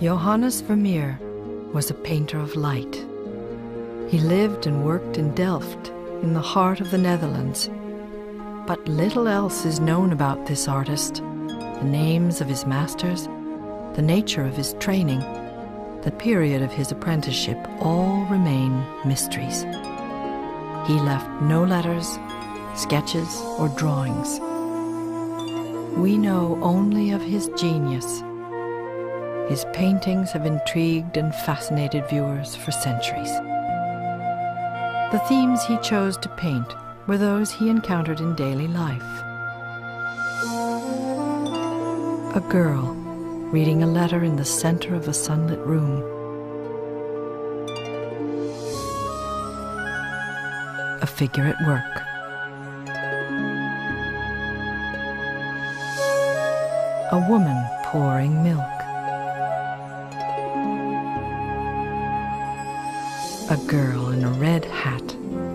Johannes Vermeer was a painter of light. He lived and worked in Delft, in the heart of the Netherlands. But little else is known about this artist. The names of his masters, the nature of his training, the period of his apprenticeship all remain mysteries. He left no letters, sketches, or drawings. We know only of his genius. His paintings have intrigued and fascinated viewers for centuries. The themes he chose to paint were those he encountered in daily life. A girl reading a letter in the center of a sunlit room. A figure at work. A woman pouring milk. A girl in a red hat,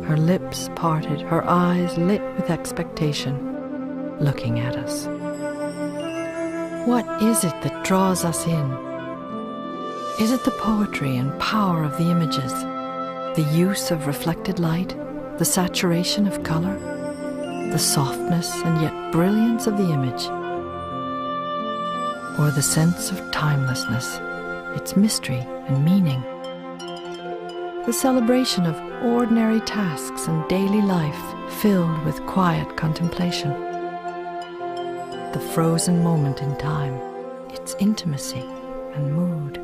her lips parted, her eyes lit with expectation, looking at us. What is it that draws us in? Is it the poetry and power of the images, the use of reflected light, the saturation of color, the softness and yet brilliance of the image? Or the sense of timelessness, its mystery and meaning? The celebration of ordinary tasks and daily life filled with quiet contemplation. The frozen moment in time, its intimacy and mood.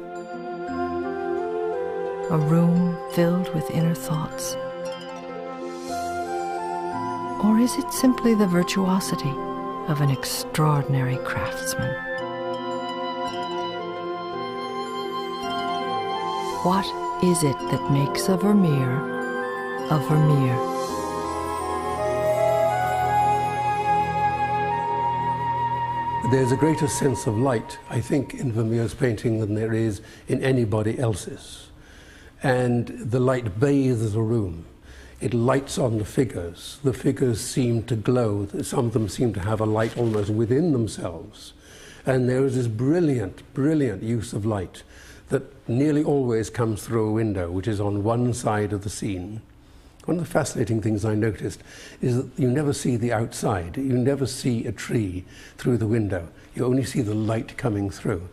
A room filled with inner thoughts. Or is it simply the virtuosity of an extraordinary craftsman? What is it that makes a Vermeer a Vermeer? There's a greater sense of light, I think, in Vermeer's painting than there is in anybody else's. And the light bathes the room. It lights on the figures. The figures seem to glow. Some of them seem to have a light almost within themselves. And there is this brilliant, brilliant use of light that nearly always comes through a window, which is on one side of the scene. One of the fascinating things I noticed is that you never see the outside. You never see a tree through the window. You only see the light coming through.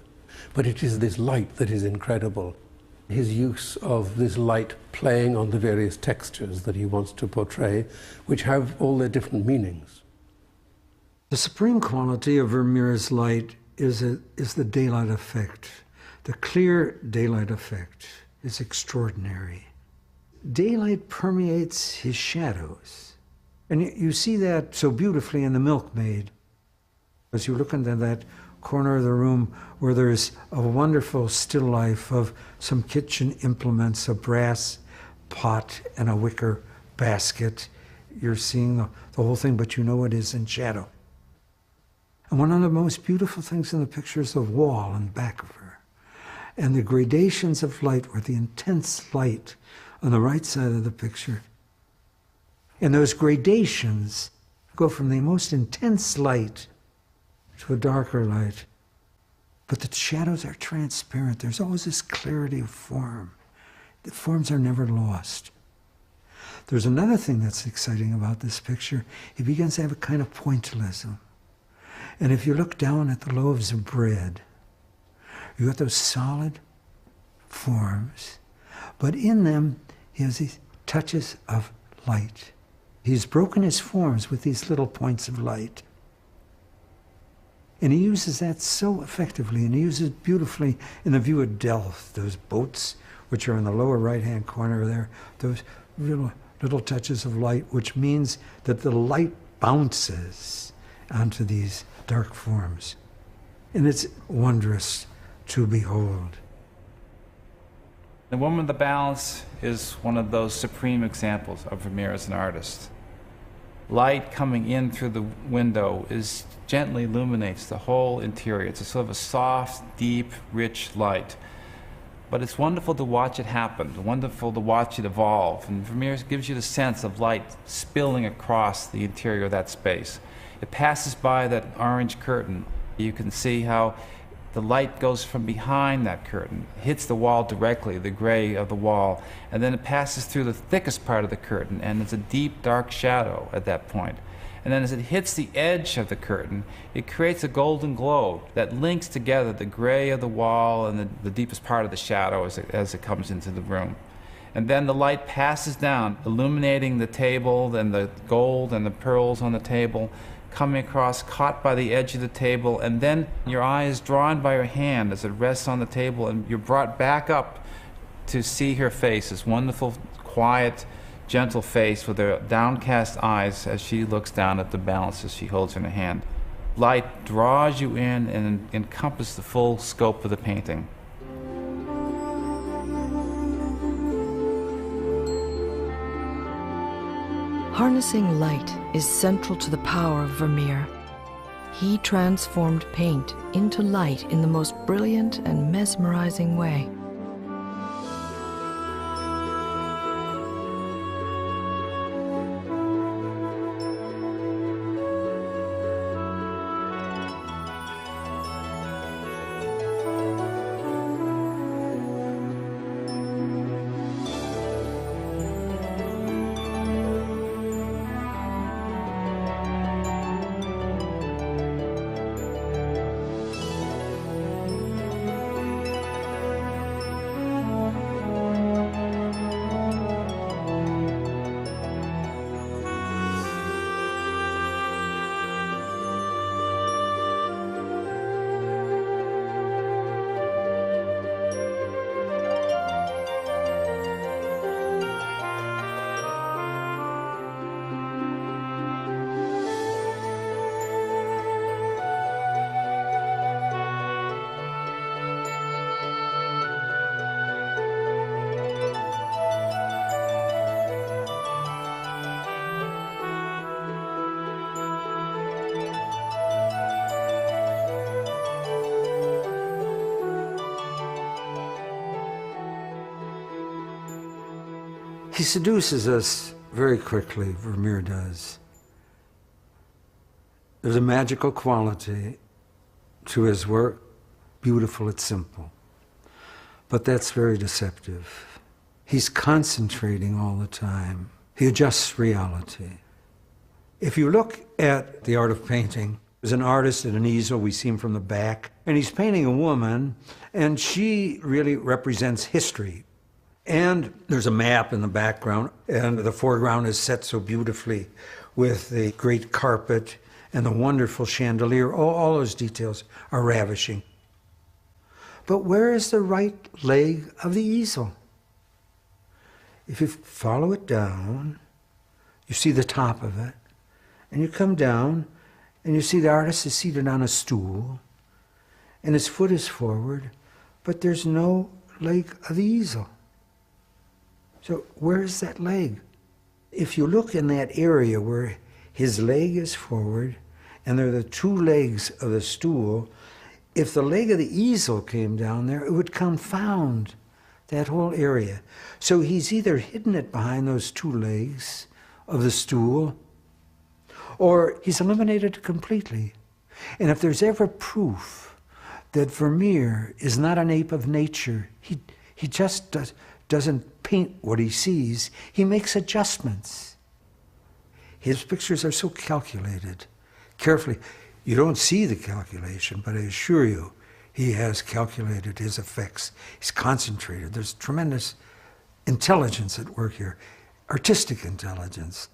But it is this light that is incredible. His use of this light playing on the various textures that he wants to portray, which have all their different meanings. The supreme quality of Vermeer's light is the daylight effect. The clear daylight effect is extraordinary. Daylight permeates his shadows. And you see that so beautifully in The Milkmaid. As you look into that corner of the room where there's a wonderful still life of some kitchen implements, a brass pot and a wicker basket. You're seeing the whole thing, but you know it is in shadow. And one of the most beautiful things in the picture is the wall in back of her. And the gradations of light, or the intense light on the right side of the picture. And those gradations go from the most intense light to a darker light. But the shadows are transparent. There's always this clarity of form. The forms are never lost. There's another thing that's exciting about this picture. He begins to have a kind of pointillism. And if you look down at the loaves of bread, you got those solid forms, but in them he has these touches of light. He's broken his forms with these little points of light. And he uses that so effectively, and he uses it beautifully in the view of Delft, those boats which are in the lower right-hand corner there, those little touches of light, which means that the light bounces onto these dark forms. And it's wondrous to behold. The Woman of the Balance is one of those supreme examples of Vermeer as an artist. Light coming in through the window gently illuminates the whole interior. It's a sort of a soft, deep, rich light. But it's wonderful to watch it happen, wonderful to watch it evolve. And Vermeer gives you the sense of light spilling across the interior of that space. It passes by that orange curtain. You can see how The light goes from behind that curtain, hits the wall directly, the gray of the wall, and then it passes through the thickest part of the curtain, and it's a deep, dark shadow at that point. And then as it hits the edge of the curtain, it creates a golden glow that links together the gray of the wall and the deepest part of the shadow as it comes into the room. And then the light passes down, illuminating the table and the gold and the pearls on the table, coming across, caught by the edge of the table, and then your eye is drawn by her hand as it rests on the table, and you're brought back up to see her face, this wonderful, quiet, gentle face with her downcast eyes as she looks down at the balances she holds in her hand. Light draws you in and encompasses the full scope of the painting. Harnessing light is central to the power of Vermeer. He transformed paint into light in the most brilliant and mesmerizing way. He seduces us very quickly, Vermeer does. There's a magical quality to his work, beautiful, it's simple. But that's very deceptive. He's concentrating all the time. He adjusts reality. If you look at the art of painting, there's an artist at an easel, we see him from the back, and he's painting a woman, and she really represents history. And there's a map in the background, and the foreground is set so beautifully with the great carpet and the wonderful chandelier. All those details are ravishing. But where is the right leg of the easel? If you follow it down, you see the top of it, and you come down, and you see the artist is seated on a stool, and his foot is forward, but there's no leg of the easel. So where's that leg? If you look in that area where his leg is forward and there are the two legs of the stool, if the leg of the easel came down there, it would confound that whole area. So he's either hidden it behind those two legs of the stool, or he's eliminated it completely. And if there's ever proof that Vermeer is not an ape of nature, he just doesn't paint what he sees, he makes adjustments. His pictures are so calculated, carefully. You don't see the calculation, but I assure you, he has calculated his effects. He's concentrated. There's tremendous intelligence at work here, artistic intelligence.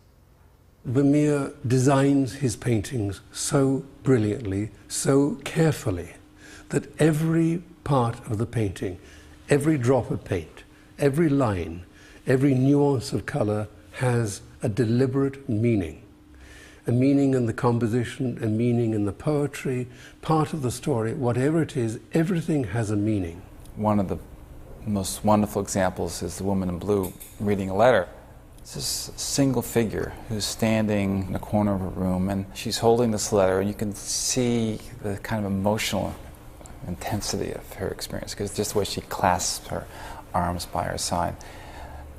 Vermeer designs his paintings so brilliantly, so carefully, that every part of the painting, every drop of paint, every line, every nuance of color has a deliberate meaning. A meaning in the composition, a meaning in the poetry, part of the story, whatever it is, everything has a meaning. One of the most wonderful examples is the woman in blue reading a letter. It's this single figure who's standing in a corner of a room, and she's holding this letter, and you can see the kind of emotional intensity of her experience, because just the way she clasps her arms by her side.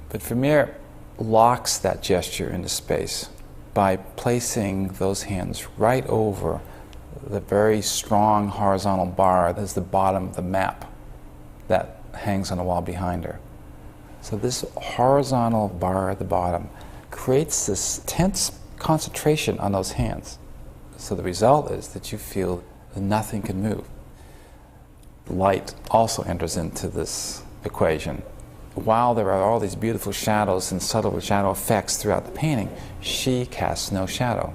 But Vermeer locks that gesture into space by placing those hands right over the very strong horizontal bar that is the bottom of the map that hangs on the wall behind her. So this horizontal bar at the bottom creates this tense concentration on those hands. So the result is that you feel that nothing can move. Light also enters into this equation. While there are all these beautiful shadows and subtle shadow effects throughout the painting, she casts no shadow.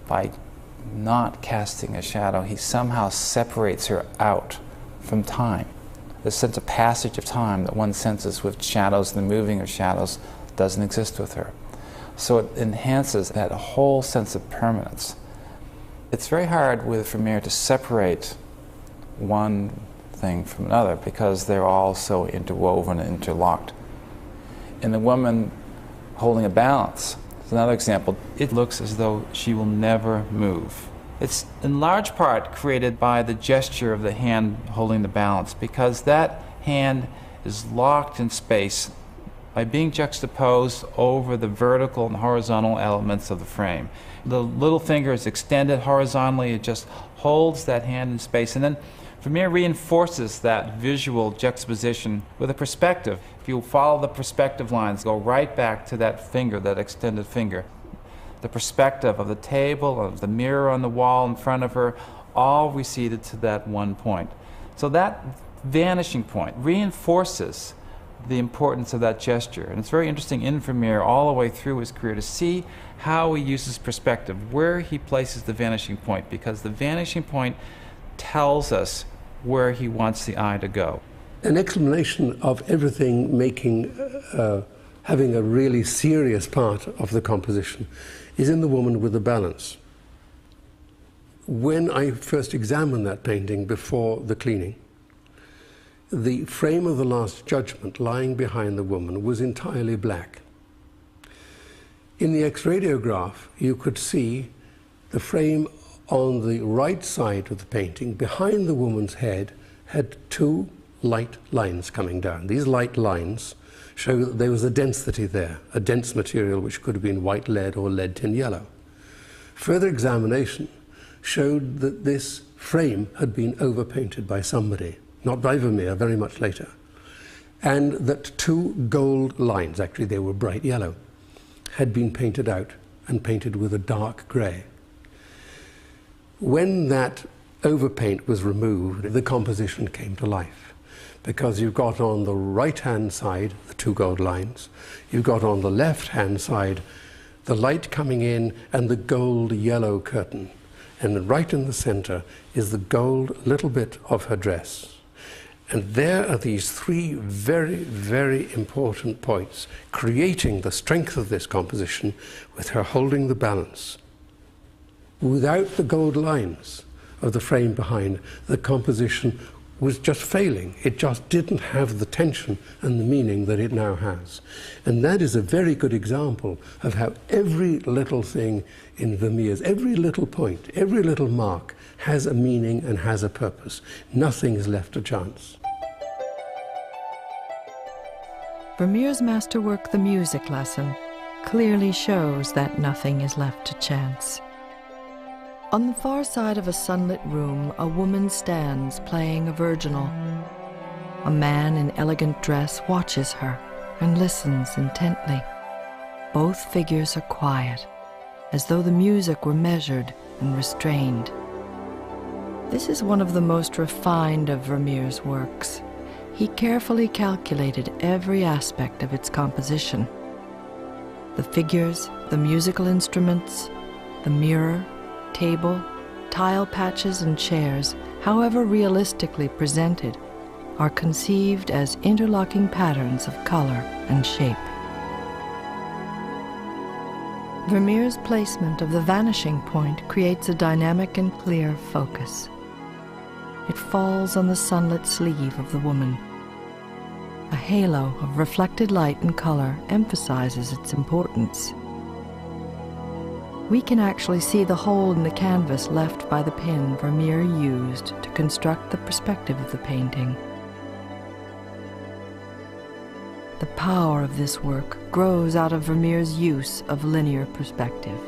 By not casting a shadow, he somehow separates her out from time. The sense of passage of time that one senses with shadows and the moving of shadows doesn't exist with her. So it enhances that whole sense of permanence. It's very hard with Vermeer to separate one thing from another because they're all so interwoven and interlocked. In the woman holding a balance, it's another example. It looks as though she will never move. It's in large part created by the gesture of the hand holding the balance, because that hand is locked in space by being juxtaposed over the vertical and horizontal elements of the frame. The little finger is extended horizontally, it just holds that hand in space, and then Vermeer reinforces that visual juxtaposition with a perspective. If you follow the perspective lines, go right back to that finger, that extended finger. The perspective of the table, of the mirror on the wall in front of her, all receded to that one point. So that vanishing point reinforces the importance of that gesture. And it's very interesting in Vermeer all the way through his career to see how he uses perspective, where he places the vanishing point, because the vanishing point tells us where he wants the eye to go. An explanation of everything having a really serious part of the composition is in the woman with the balance. When I first examined that painting before the cleaning, the frame of the Last Judgment lying behind the woman was entirely black. In the X-radiograph, you could see the frame on the right side of the painting, behind the woman's head, had two light lines coming down. These light lines show that there was a density there, a dense material which could have been white lead or lead tin yellow. Further examination showed that this frame had been overpainted by somebody, not by Vermeer, very much later, and that two gold lines, actually they were bright yellow, had been painted out and painted with a dark grey. When that overpaint was removed, the composition came to life, because you've got on the right-hand side the two gold lines, you've got on the left-hand side the light coming in and the gold-yellow curtain, and right in the center is the gold little bit of her dress. And there are these three very, very important points, creating the strength of this composition with her holding the balance. Without the gold lines of the frame behind, the composition was just failing. It just didn't have the tension and the meaning that it now has. And that is a very good example of how every little thing in Vermeer's, every little point, every little mark has a meaning and has a purpose. Nothing is left to chance. Vermeer's masterwork, The Music Lesson, clearly shows that nothing is left to chance. On the far side of a sunlit room, a woman stands playing a virginal. A man in elegant dress watches her and listens intently. Both figures are quiet, as though the music were measured and restrained. This is one of the most refined of Vermeer's works. He carefully calculated every aspect of its composition. The figures, the musical instruments, the mirror, table, tile patches and chairs, however realistically presented, are conceived as interlocking patterns of color and shape. Vermeer's placement of the vanishing point creates a dynamic and clear focus. It falls on the sunlit sleeve of the woman. A halo of reflected light and color emphasizes its importance. We can actually see the hole in the canvas left by the pin Vermeer used to construct the perspective of the painting. The power of this work grows out of Vermeer's use of linear perspective.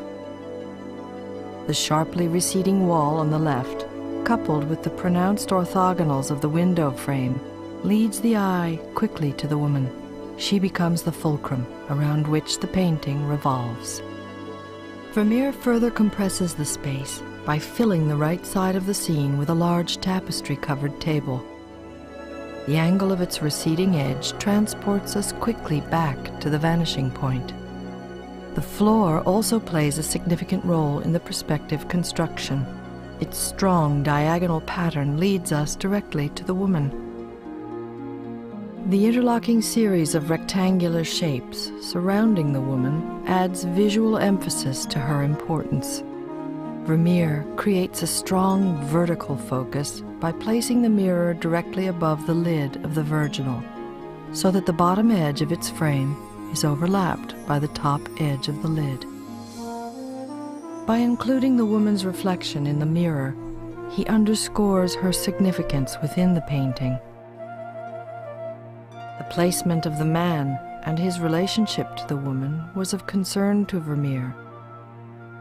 The sharply receding wall on the left, coupled with the pronounced orthogonals of the window frame, leads the eye quickly to the woman. She becomes the fulcrum around which the painting revolves. Vermeer further compresses the space by filling the right side of the scene with a large tapestry-covered table. The angle of its receding edge transports us quickly back to the vanishing point. The floor also plays a significant role in the perspective construction. Its strong diagonal pattern leads us directly to the woman. The interlocking series of rectangular shapes surrounding the woman adds visual emphasis to her importance. Vermeer creates a strong vertical focus by placing the mirror directly above the lid of the virginal, so that the bottom edge of its frame is overlapped by the top edge of the lid. By including the woman's reflection in the mirror, he underscores her significance within the painting. The placement of the man and his relationship to the woman was of concern to Vermeer.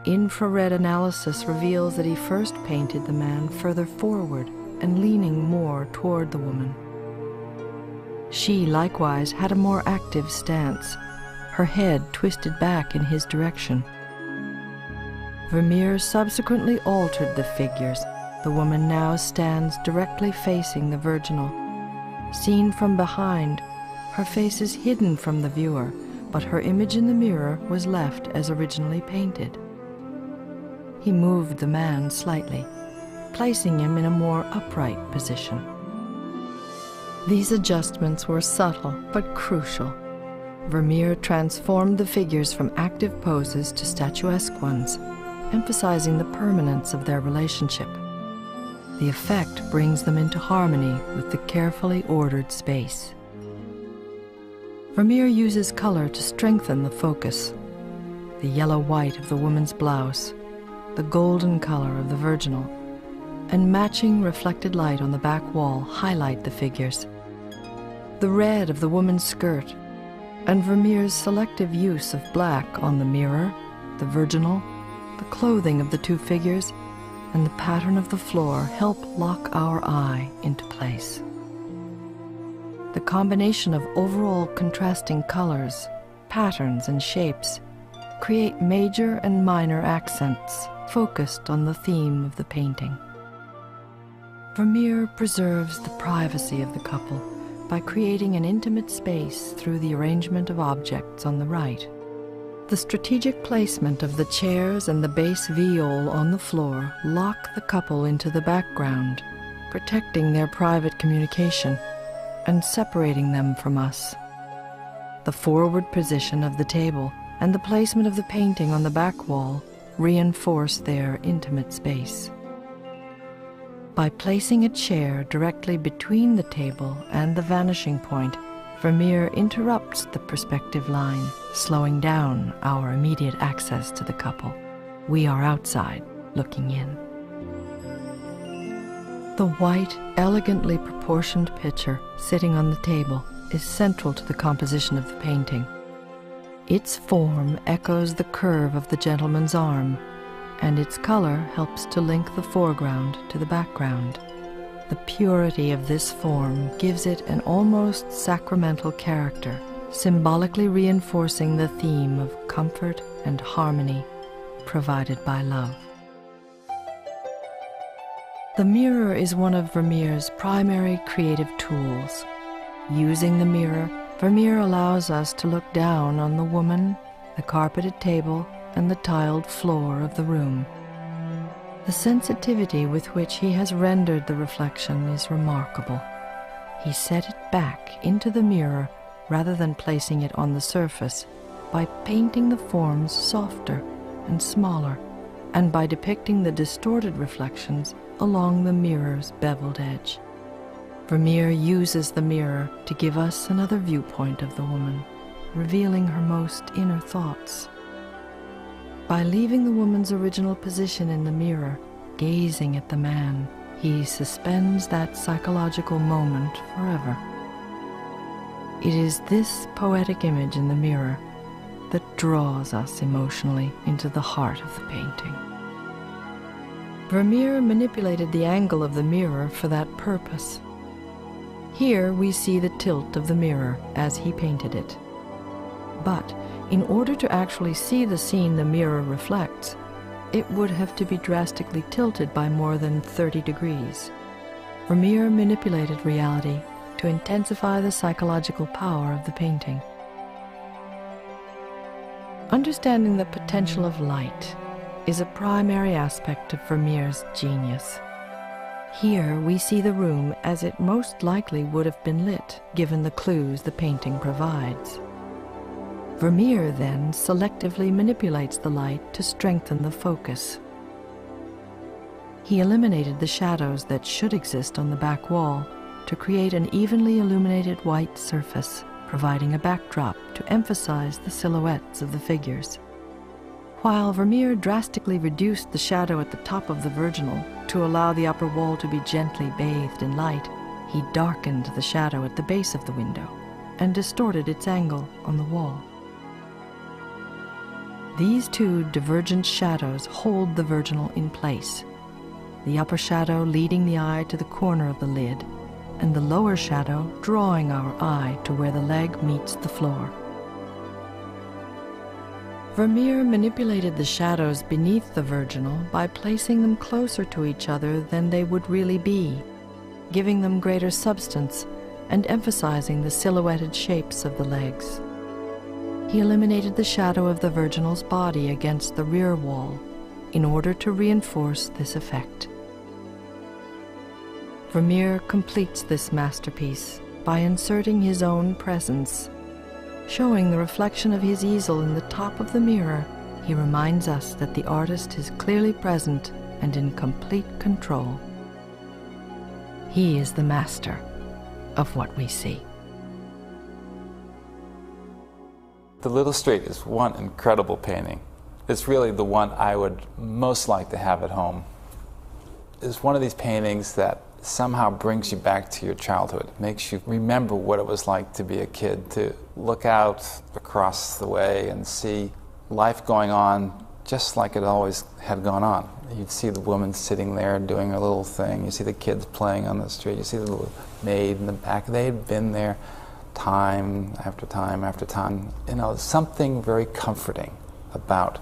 Infrared analysis reveals that he first painted the man further forward and leaning more toward the woman. She likewise had a more active stance, her head twisted back in his direction. Vermeer subsequently altered the figures. The woman now stands directly facing the virginal. Seen from behind, her face is hidden from the viewer, but her image in the mirror was left as originally painted. He moved the man slightly, placing him in a more upright position. These adjustments were subtle but crucial. Vermeer transformed the figures from active poses to statuesque ones, emphasizing the permanence of their relationship. The effect brings them into harmony with the carefully ordered space. Vermeer uses color to strengthen the focus. The yellow-white of the woman's blouse, the golden color of the virginal, and matching reflected light on the back wall highlight the figures. The red of the woman's skirt, and Vermeer's selective use of black on the mirror, the virginal, the clothing of the two figures, and the pattern of the floor help lock our eye into place. The combination of overall contrasting colors, patterns, and shapes create major and minor accents focused on the theme of the painting. Vermeer preserves the privacy of the couple by creating an intimate space through the arrangement of objects on the right. The strategic placement of the chairs and the bass viol on the floor lock the couple into the background, protecting their private communication and separating them from us. The forward position of the table and the placement of the painting on the back wall reinforce their intimate space. By placing a chair directly between the table and the vanishing point, Vermeer interrupts the perspective line, slowing down our immediate access to the couple. We are outside, looking in. The white, elegantly proportioned picture sitting on the table is central to the composition of the painting. Its form echoes the curve of the gentleman's arm, and its color helps to link the foreground to the background. The purity of this form gives it an almost sacramental character, symbolically reinforcing the theme of comfort and harmony provided by love. The mirror is one of Vermeer's primary creative tools. Using the mirror, Vermeer allows us to look down on the woman, the carpeted table, and the tiled floor of the room. The sensitivity with which he has rendered the reflection is remarkable. He set it back into the mirror rather than placing it on the surface by painting the forms softer and smaller, and by depicting the distorted reflections along the mirror's beveled edge. Vermeer uses the mirror to give us another viewpoint of the woman, revealing her most inner thoughts. By leaving the woman's original position in the mirror, gazing at the man, he suspends that psychological moment forever. It is this poetic image in the mirror that draws us emotionally into the heart of the painting. Vermeer manipulated the angle of the mirror for that purpose. Here we see the tilt of the mirror as he painted it. But in order to actually see the scene the mirror reflects, it would have to be drastically tilted by more than 30 degrees. Vermeer manipulated reality to intensify the psychological power of the painting. Understanding the potential of light is a primary aspect of Vermeer's genius. Here we see the room as it most likely would have been lit, given the clues the painting provides. Vermeer then selectively manipulates the light to strengthen the focus. He eliminated the shadows that should exist on the back wall to create an evenly illuminated white surface, providing a backdrop to emphasize the silhouettes of the figures. While Vermeer drastically reduced the shadow at the top of the virginal to allow the upper wall to be gently bathed in light, he darkened the shadow at the base of the window and distorted its angle on the wall. These two divergent shadows hold the virginal in place, the upper shadow leading the eye to the corner of the lid, and the lower shadow drawing our eye to where the leg meets the floor. Vermeer manipulated the shadows beneath the virginal by placing them closer to each other than they would really be, giving them greater substance and emphasizing the silhouetted shapes of the legs. He eliminated the shadow of the virginal's body against the rear wall in order to reinforce this effect. Vermeer completes this masterpiece by inserting his own presence. Showing the reflection of his easel in the top of the mirror, he reminds us that the artist is clearly present and in complete control. He is the master of what we see. The Little Street is one incredible painting. It's really the one I would most like to have at home. It's one of these paintings that somehow brings you back to your childhood, makes you remember what it was like to be a kid, to look out across the way and see life going on just like it always had gone on. You'd see the woman sitting there doing her little thing, you see the kids playing on the street, you see the little maid in the back. They had been there time after time after time. You know, something very comforting about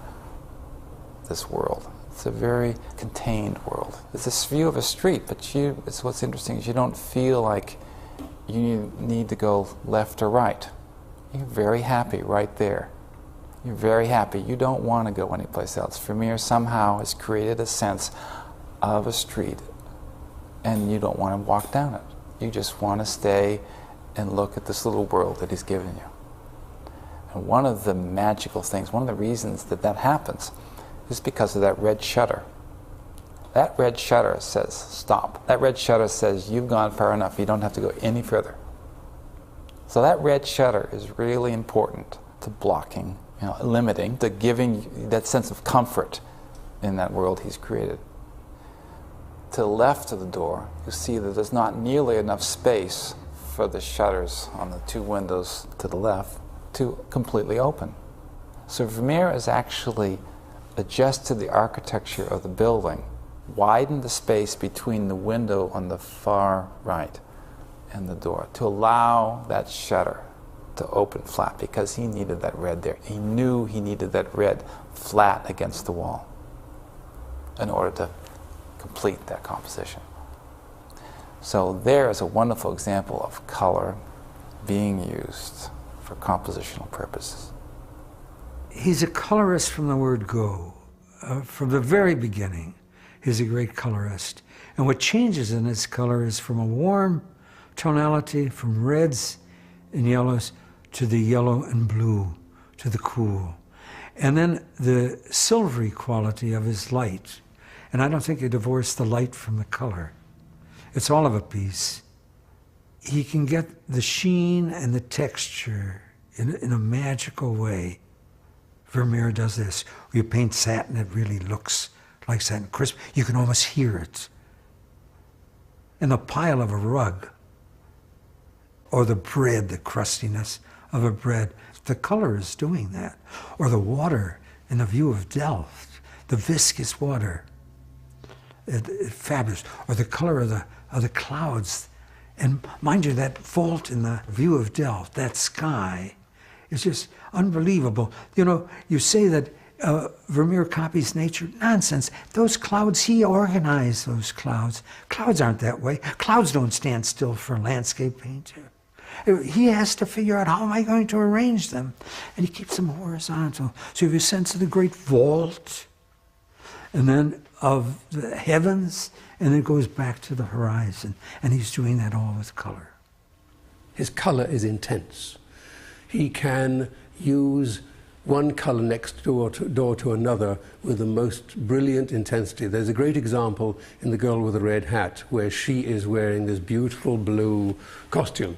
this world. It's a very contained world. It's this view of a street, but it's what's interesting is you don't feel like you need to go left or right. You're very happy right there. You're very happy. You don't want to go anyplace else. Vermeer somehow has created a sense of a street, and you don't want to walk down it. You just want to stay and look at this little world that he's given you. And one of the magical things, one of the reasons that that happens is because of that red shutter. That red shutter says stop. That red shutter says you've gone far enough, you don't have to go any further. So that red shutter is really important to blocking, limiting, to giving that sense of comfort in that world he's created. To the left of the door, you see that there's not nearly enough space for the shutters on the two windows to the left to completely open. So Vermeer has actually adjusted the architecture of the building, widened the space between the window on the far right and the door to allow that shutter to open flat, because he needed that red there. He knew he needed that red flat against the wall in order to complete that composition. So there is a wonderful example of color being used for compositional purposes. He's a colorist from the word go. From the very beginning, he's a great colorist. And what changes in his color is from a warm tonality, from reds and yellows, to the yellow and blue, to the cool. And then the silvery quality of his light. And I don't think he divorced the light from the color. It's all of a piece. He can get the sheen and the texture in a magical way. Vermeer does this. You paint satin, it really looks like satin, crisp. You can almost hear it. And the pile of a rug, or the bread, the crustiness of a bread, the color is doing that. Or the water in the view of Delft, the viscous water. fabulous. Or the color of the clouds. And mind you, that vault in the view of Delft, that sky, is just unbelievable. You know, you say that Vermeer copies nature. Nonsense. Those clouds, he organized those clouds. Clouds aren't that way. Clouds don't stand still for a landscape painter. He has to figure out, how am I going to arrange them? And he keeps them horizontal. So you have a sense of the great vault, and then of the heavens, and then it goes back to the horizon. And he's doing that all with color. His color is intense. He can use one color next door to another with the most brilliant intensity. There's a great example in The Girl with the Red Hat, where she is wearing this beautiful blue costume.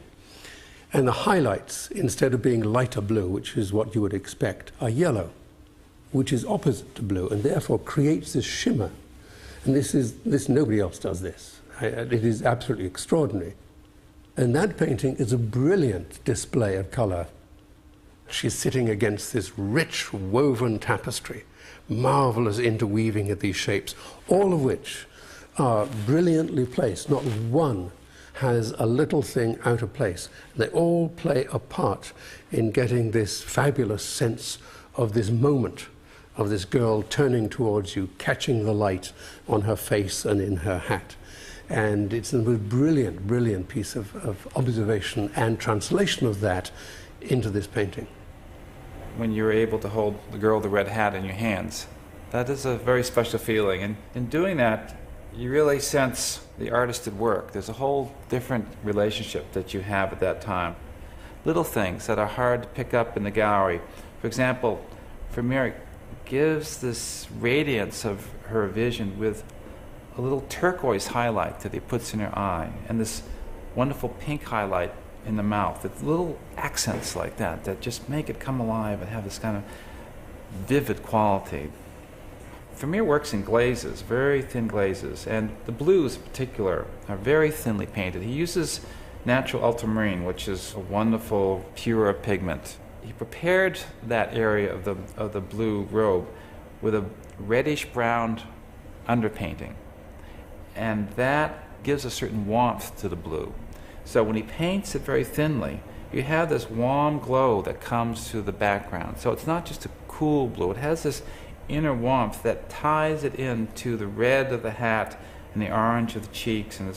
And the highlights, instead of being lighter blue, which is what you would expect, are yellow, which is opposite to blue, and therefore creates this shimmer. And this nobody else does this. It is absolutely extraordinary. And that painting is a brilliant display of color. She's sitting against this rich woven tapestry, marvelous interweaving of these shapes, all of which are brilliantly placed. Not one has a little thing out of place. They all play a part in getting this fabulous sense of this moment, of this girl turning towards you, catching the light on her face and in her hat. And it's a brilliant, brilliant piece of observation and translation of that into this painting. When you're able to hold The Girl with the Red Hat in your hands, that is a very special feeling. And in doing that, you really sense the artist at work. There's a whole different relationship that you have at that time. Little things that are hard to pick up in the gallery. For example, Vermeer gives this radiance of her vision with a little turquoise highlight that he puts in her eye, and this wonderful pink highlight in the mouth. It's little accents like that that just make it come alive and have this kind of vivid quality. Vermeer works in glazes, very thin glazes, and the blues in particular are very thinly painted. He uses natural ultramarine, which is a wonderful, pure pigment. He prepared that area of the blue robe with a reddish-brown underpainting, and that gives a certain warmth to the blue. So when he paints it very thinly, you have this warm glow that comes to the background. So it's not just a cool blue, it has this inner warmth that ties it into the red of the hat and the orange of the cheeks, and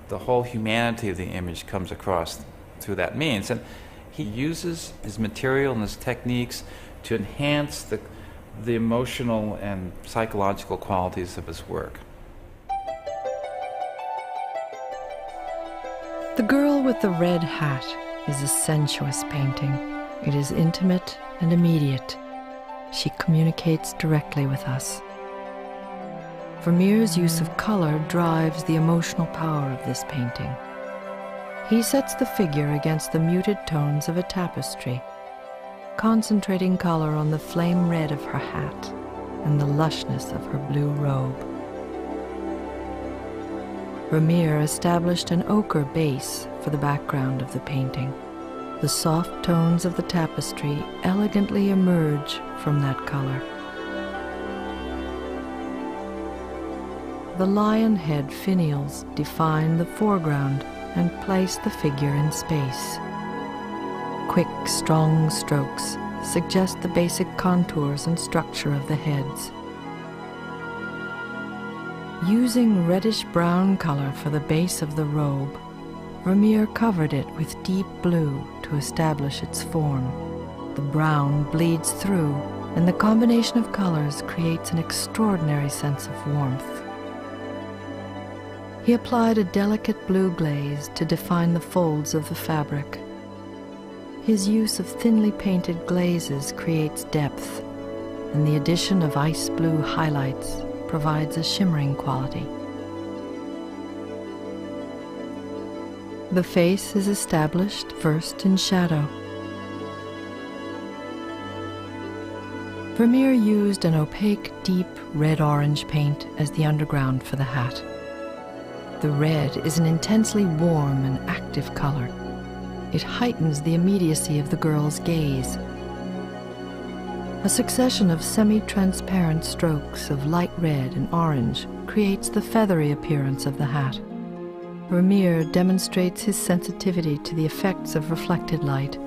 the whole humanity of the image comes across through that means. And he uses his material and his techniques to enhance the emotional and psychological qualities of his work. The Girl with the Red Hat is a sensuous painting. It is intimate and immediate. She communicates directly with us. Vermeer's use of color drives the emotional power of this painting. He sets the figure against the muted tones of a tapestry, concentrating color on the flame red of her hat and the lushness of her blue robe. Vermeer established an ochre base for the background of the painting. The soft tones of the tapestry elegantly emerge from that color. The lion head finials define the foreground and place the figure in space. Quick, strong strokes suggest the basic contours and structure of the heads. Using reddish-brown color for the base of the robe, Vermeer covered it with deep blue to establish its form. The brown bleeds through, and the combination of colors creates an extraordinary sense of warmth. He applied a delicate blue glaze to define the folds of the fabric. His use of thinly painted glazes creates depth, and the addition of ice blue highlights provides a shimmering quality. The face is established first in shadow. Vermeer used an opaque, deep red-orange paint as the underground for the hat. The red is an intensely warm and active color. It heightens the immediacy of the girl's gaze. A succession of semi-transparent strokes of light red and orange creates the feathery appearance of the hat. Vermeer demonstrates his sensitivity to the effects of reflected light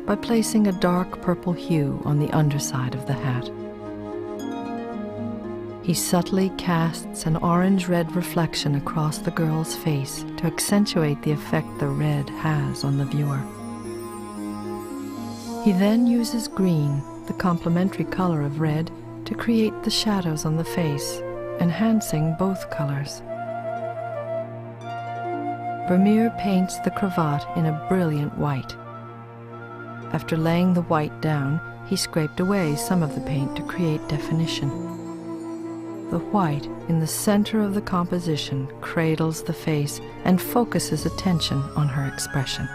by placing a dark purple hue on the underside of the hat. He subtly casts an orange-red reflection across the girl's face to accentuate the effect the red has on the viewer. He then uses green, the complementary color of red, to create the shadows on the face, enhancing both colors. Vermeer paints the cravat in a brilliant white. After laying the white down, he scraped away some of the paint to create definition. The white in the center of the composition cradles the face and focuses attention on her expression.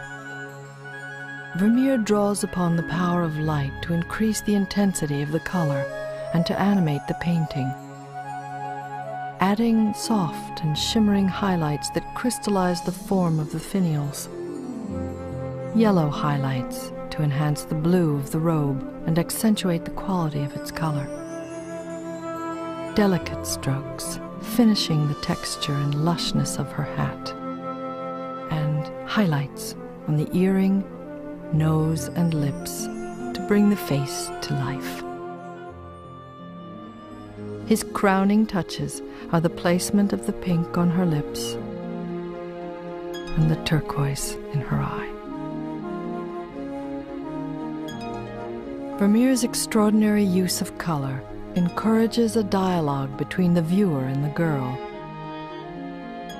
Vermeer draws upon the power of light to increase the intensity of the color and to animate the painting, adding soft and shimmering highlights that crystallize the form of the finials, yellow highlights to enhance the blue of the robe and accentuate the quality of its color, delicate strokes finishing the texture and lushness of her hat, and highlights on the earring, nose, and lips to bring the face to life. His crowning touches are the placement of the pink on her lips and the turquoise in her eye. Vermeer's extraordinary use of color encourages a dialogue between the viewer and the girl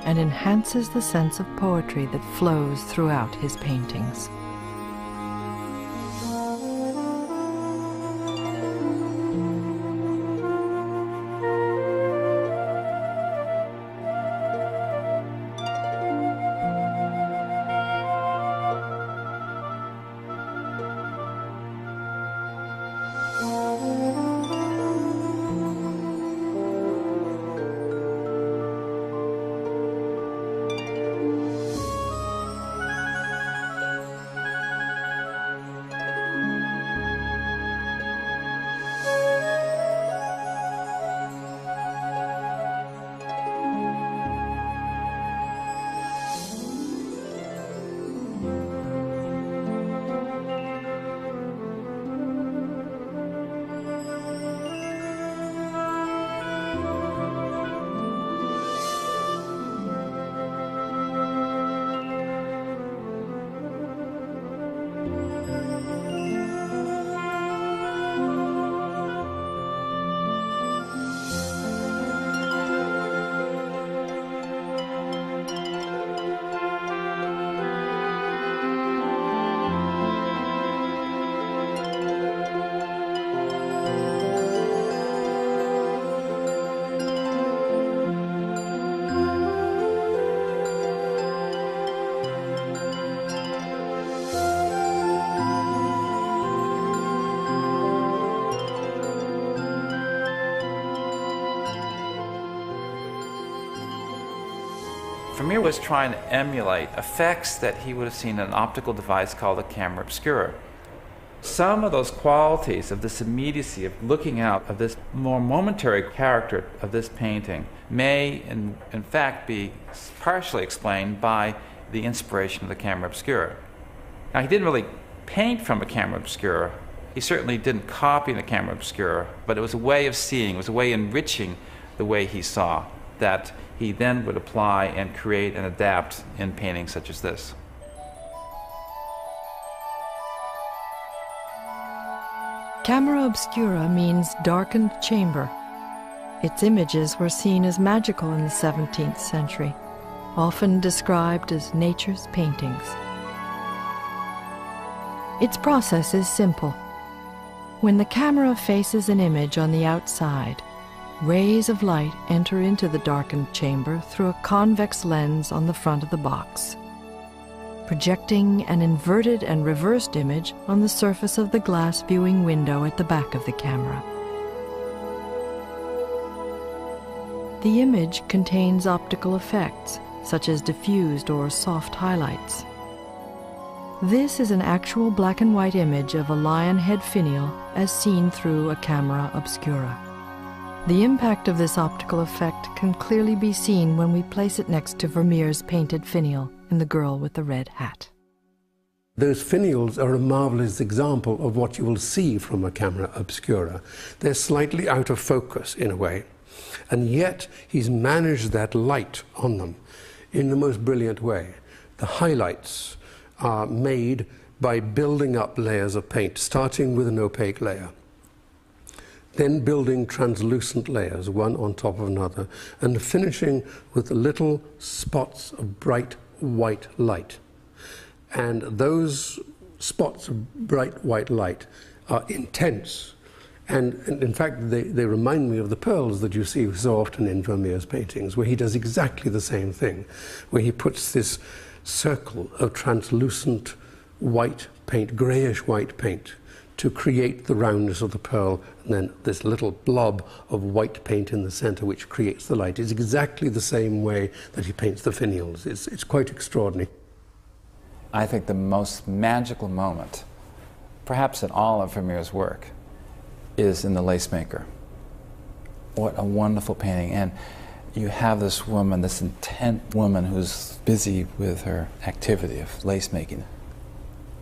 and enhances the sense of poetry that flows throughout his paintings. Vermeer was trying to emulate effects that he would have seen in an optical device called a camera obscura. Some of those qualities of this immediacy of looking out of this more momentary character of this painting may in fact be partially explained by the inspiration of the camera obscura. Now, he didn't really paint from a camera obscura. He certainly didn't copy the camera obscura, but it was a way of seeing, it was a way of enriching the way he saw that he then would apply and create and adapt in paintings such as this. Camera obscura means darkened chamber. Its images were seen as magical in the 17th century, often described as nature's paintings. Its process is simple. When the camera faces an image on the outside, rays of light enter into the darkened chamber through a convex lens on the front of the box, projecting an inverted and reversed image on the surface of the glass viewing window at the back of the camera. The image contains optical effects, such as diffused or soft highlights. This is an actual black and white image of a lion head finial as seen through a camera obscura. The impact of this optical effect can clearly be seen when we place it next to Vermeer's painted finial in The Girl with the Red Hat. Those finials are a marvelous example of what you will see from a camera obscura. They're slightly out of focus in a way, and yet he's managed that light on them in the most brilliant way. The highlights are made by building up layers of paint, starting with an opaque layer, then building translucent layers, one on top of another, and finishing with little spots of bright white light. And those spots of bright white light are intense. And in fact, they remind me of the pearls that you see so often in Vermeer's paintings, where he does exactly the same thing, where he puts this circle of translucent white paint, grayish white paint, to create the roundness of the pearl, and then this little blob of white paint in the center which creates the light. It's exactly the same way that he paints the finials. It's quite extraordinary. I think the most magical moment, perhaps in all of Vermeer's work, is in The Lace Maker. What a wonderful painting. And you have this woman, this intent woman who's busy with her activity of lace making.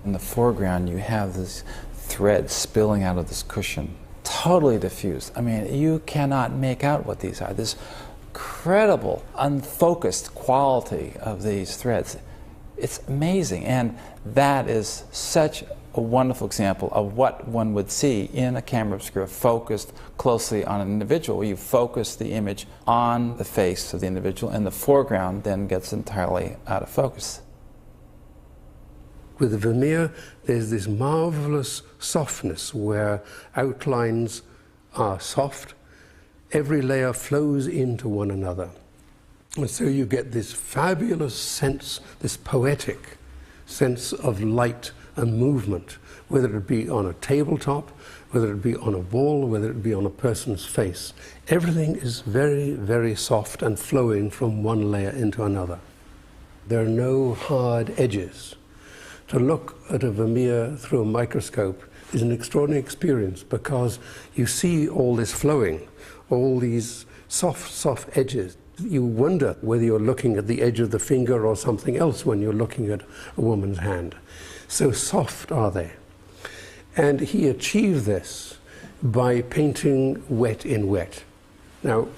In the foreground, you have this thread spilling out of this cushion, totally diffused. I mean, you cannot make out what these are. This incredible, unfocused quality of these threads. It's amazing, and that is such a wonderful example of what one would see in a camera obscura focused closely on an individual. You focus the image on the face of the individual, and the foreground then gets entirely out of focus. With Vermeer, there's this marvelous softness where outlines are soft, every layer flows into one another. And so you get this fabulous sense, this poetic sense of light and movement, whether it be on a tabletop, whether it be on a wall, whether it be on a person's face. Everything is very, very soft and flowing from one layer into another. There are no hard edges. To look at a Vermeer through a microscope is an extraordinary experience because you see all this flowing, all these soft, soft edges. You wonder whether you're looking at the edge of the finger or something else when you're looking at a woman's hand. So soft are they. And he achieved this by painting wet in wet. Now,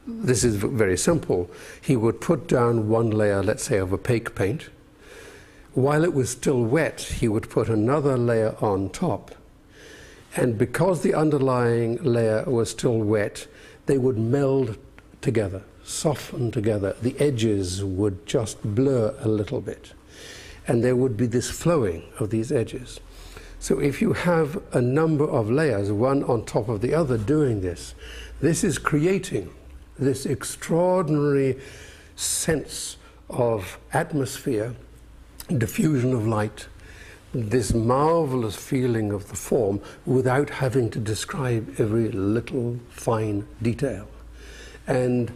this is very simple. He would put down one layer, let's say, of opaque paint. While it was still wet, he would put another layer on top. And because the underlying layer was still wet, they would meld together, soften together. The edges would just blur a little bit. And there would be this flowing of these edges. So if you have a number of layers, one on top of the other, doing this, this is creating this extraordinary sense of atmosphere, diffusion of light, this marvelous feeling of the form without having to describe every little fine detail. And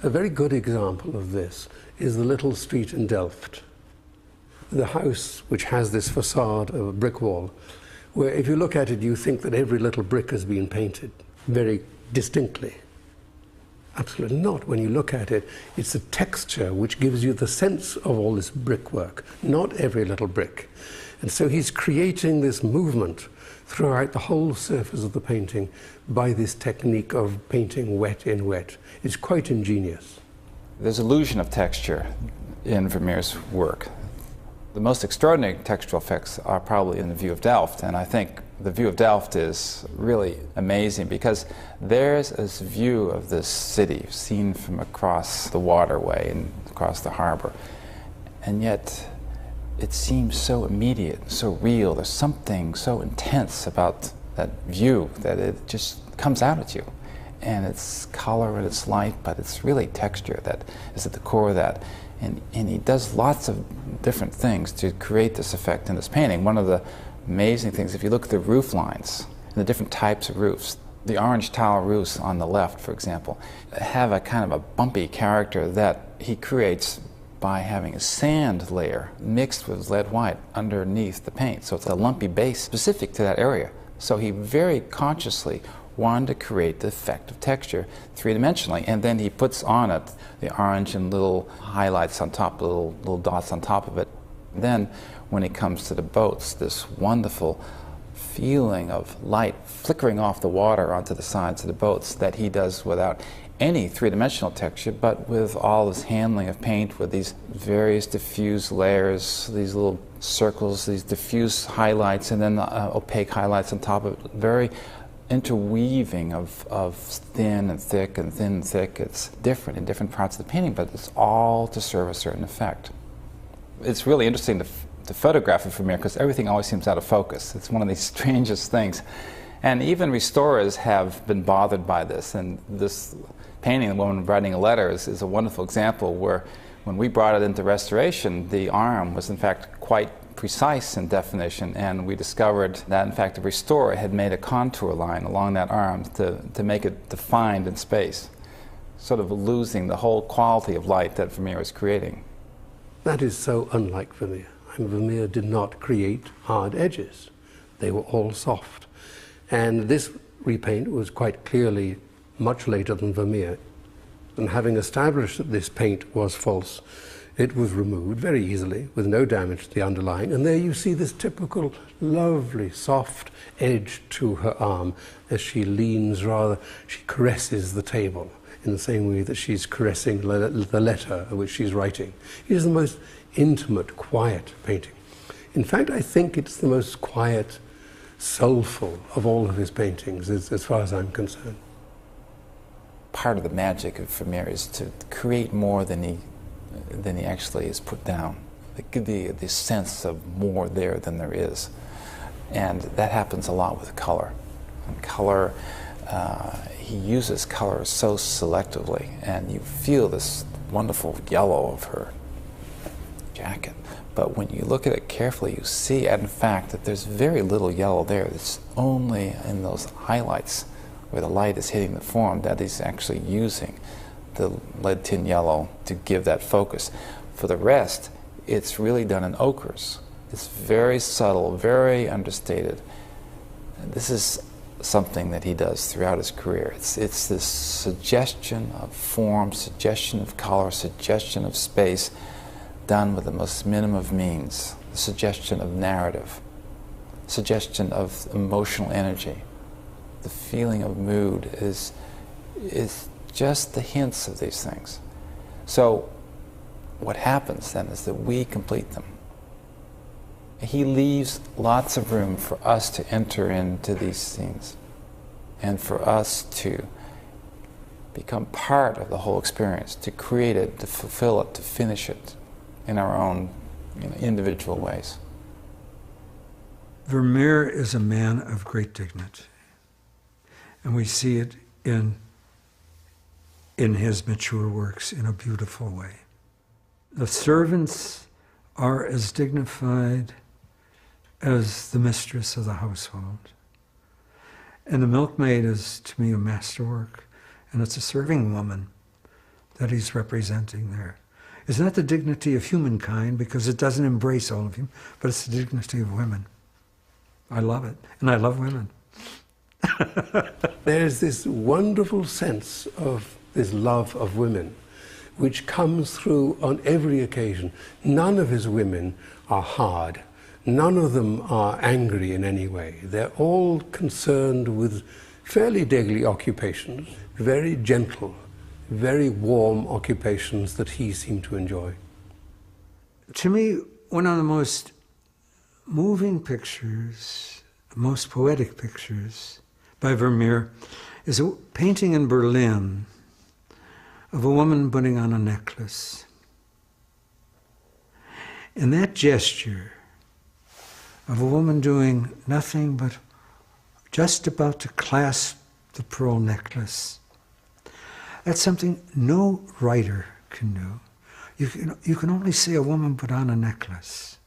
a very good example of this is the little street in Delft. The house which has this facade of a brick wall, where if you look at it you think that every little brick has been painted very distinctly. Absolutely not. When you look at it, it's the texture which gives you the sense of all this brickwork, not every little brick. And so he's creating this movement throughout the whole surface of the painting by this technique of painting wet in wet. It's quite ingenious. There's illusion of texture in Vermeer's work. The most extraordinary textural effects are probably in The View of Delft, and I think The View of Delft is really amazing because there's this view of this city seen from across the waterway and across the harbor, and yet it seems so immediate, so real. There's something so intense about that view that it just comes out at you. And it's color and it's light, but it's really texture that is at the core of that. And he does lots of different things to create this effect in this painting. One of the amazing things, if you look at the roof lines and the different types of roofs, the orange tile roofs on the left, for example, have a kind of a bumpy character that he creates by having a sand layer mixed with lead white underneath the paint. So it's a lumpy base specific to that area. So he very consciously wanted to create the effect of texture three-dimensionally, and then he puts on it the orange and little highlights on top, little dots on top of it. Then when it comes to the boats, this wonderful feeling of light flickering off the water onto the sides of the boats that he does without any three-dimensional texture, but with all this handling of paint with these various diffuse layers, these little circles, these diffuse highlights, and then opaque highlights on top of it. Very interweaving of thin and thick and thin and thick. It's different in different parts of the painting, but it's all to serve a certain effect. It's really interesting to photograph it from here because everything always seems out of focus. It's one of these strangest things. And even restorers have been bothered by this. And this painting, The Woman Writing a Letter, is a wonderful example where when we brought it into restoration, the arm was in fact quite precise in definition, and we discovered that in fact the restorer had made a contour line along that arm to make it defined in space, sort of losing the whole quality of light that Vermeer was creating. That is so unlike Vermeer. Vermeer did not create hard edges. They were all soft. And this repaint was quite clearly much later than Vermeer. And having established that this paint was false, it was removed very easily with no damage to the underlying. And there you see this typical lovely soft edge to her arm as she leans rather, she caresses the table in the same way that she's caressing the letter which she's writing. It is the most intimate, quiet painting. In fact, I think it's the most quiet, soulful of all of his paintings, as far as I'm concerned. Part of the magic of Vermeer is to create more than he actually is put down. The sense of more there than there is. And that happens a lot with color. And color, he uses color so selectively, and you feel this wonderful yellow of her jacket. But when you look at it carefully, you see, in fact, that there's very little yellow there. It's only in those highlights where the light is hitting the form that he's actually using the lead tin yellow to give that focus. For the rest, it's really done in ochres. It's very subtle, very understated. This is something that he does throughout his career. It's this suggestion of form, suggestion of color, suggestion of space, done with the most minimum of means. The suggestion of narrative, suggestion of emotional energy. The feeling of mood is just the hints of these things. So what happens then is that we complete them. He leaves lots of room for us to enter into these scenes and for us to become part of the whole experience, to create it, to fulfill it, to finish it in our own individual ways. Vermeer is a man of great dignity, and we see it in his mature works in a beautiful way. The servants are as dignified as the mistress of the household. And the milkmaid is, to me, a masterwork, and it's a serving woman that he's representing there. It's not the dignity of humankind, because it doesn't embrace all of him, but it's the dignity of women. I love it, and I love women. There's this wonderful sense of this love of women, which comes through on every occasion. None of his women are hard. None of them are angry in any way. They're all concerned with fairly daily occupations, very gentle, very warm occupations that he seemed to enjoy. To me, one of the most moving pictures, most poetic pictures by Vermeer is a painting in Berlin of a woman putting on a necklace. And that gesture of a woman doing nothing but just about to clasp the pearl necklace, that's something no writer can do. You can only see a woman put on a necklace.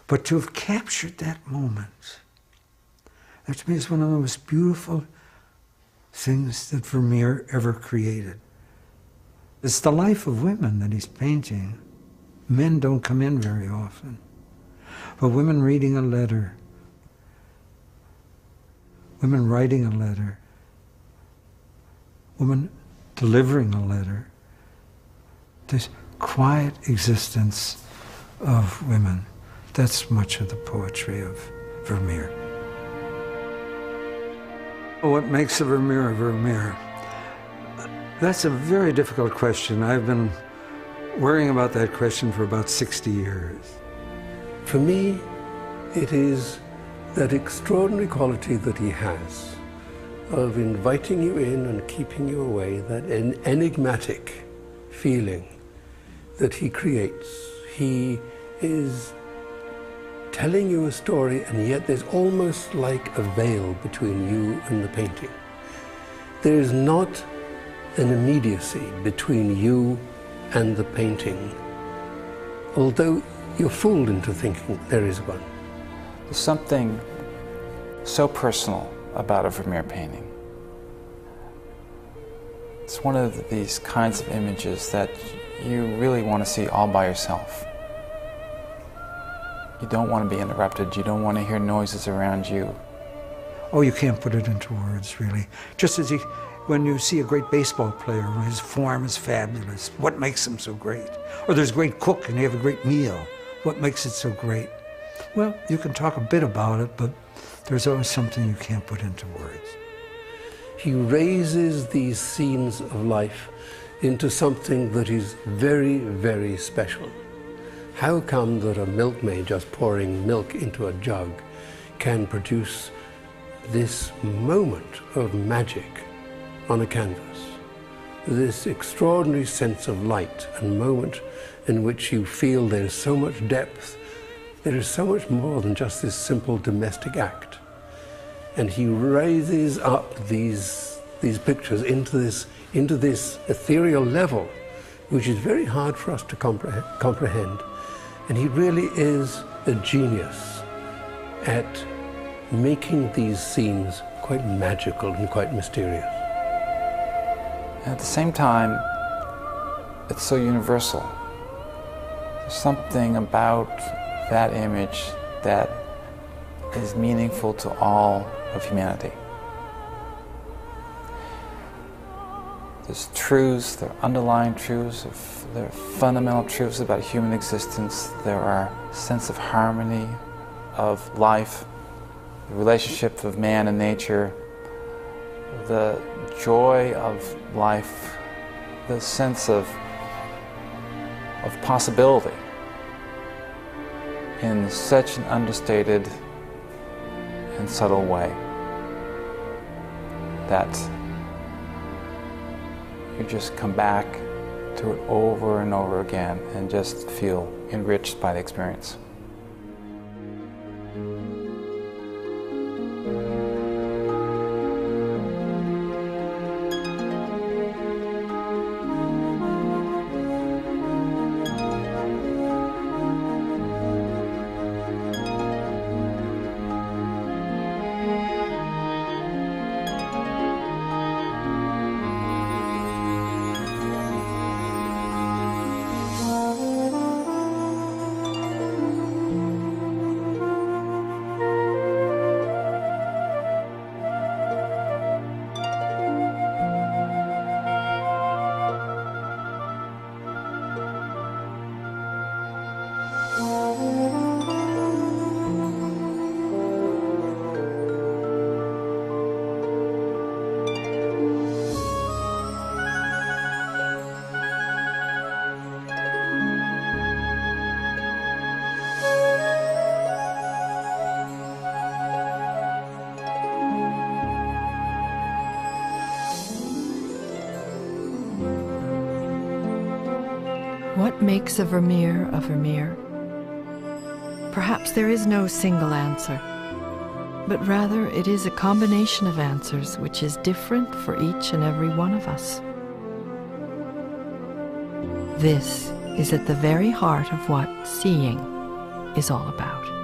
But to have captured that moment, that to me is one of the most beautiful things that Vermeer ever created. It's the life of women that he's painting. Men don't come in very often. But women reading a letter, women writing a letter, women delivering a letter, this quiet existence of women. That's much of the poetry of Vermeer. What makes a Vermeer a Vermeer? That's a very difficult question. I've been worrying about that question for about 60 years. For me, it is that extraordinary quality that he has of inviting you in and keeping you away, that enigmatic feeling that he creates. He is telling you a story, and yet there's almost like a veil between you and the painting. There is not an immediacy between you and the painting, although you're fooled into thinking there is one. There's something so personal about a Vermeer painting. It's one of these kinds of images that you really want to see all by yourself. You don't want to be interrupted. You don't want to hear noises around you. Oh, you can't put it into words, really. Just as when you see a great baseball player, his form is fabulous. What makes him so great? Or there's a great cook and you have a great meal. What makes it so great? Well, you can talk a bit about it, but there's always something you can't put into words. He raises these scenes of life into something that is very, very special. How come that a milkmaid just pouring milk into a jug can produce this moment of magic on a canvas? This extraordinary sense of light and moment in which you feel there's so much depth. There is so much more than just this simple domestic act. And he raises up these pictures into this ethereal level, which is very hard for us to comprehend. And he really is a genius at making these scenes quite magical and quite mysterious. At the same time, it's so universal. There's something about that image that is meaningful to all of humanity. There's truths, there are underlying truths, there are fundamental truths about human existence. There are a sense of harmony, of life, the relationship of man and nature, the joy of life, the sense of possibility in such an understated and subtle way that you just come back to it over and over again and just feel enriched by the experience. What makes a Vermeer a Vermeer? Perhaps there is no single answer, but rather it is a combination of answers which is different for each and every one of us. This is at the very heart of what seeing is all about.